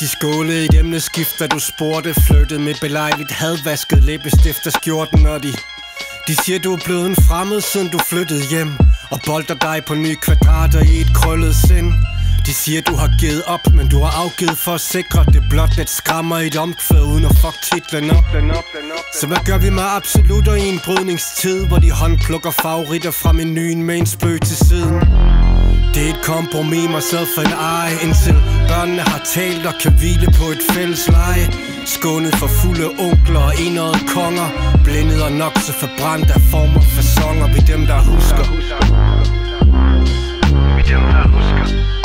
skålede i et emneskift, da du spurgte. Flyttede med belejligt hadvasket læbestift af skjorten. Og de siger du er blevet en fremmed, siden du flyttede hjem, og bolter dig på nye kvadrater i et krøllet sind. De siger du har givet op, men du har afgivet for at sikre det blot lidt skrammer i et omkvæd uden at fuck titlen op. Så hvad gør vi med absolutter i en brydningstid, hvor de håndplukker favoritter fra menuen med en spøg til siden? Det er et kompromis, myself and I, indtil børnene har talt og kan hvile på et fælles leje. Skånet for fulde onkler og enøjede konger, blindet og nok så forbrændt af former for fasonger. Vi dem der husker. Vi dem der husker.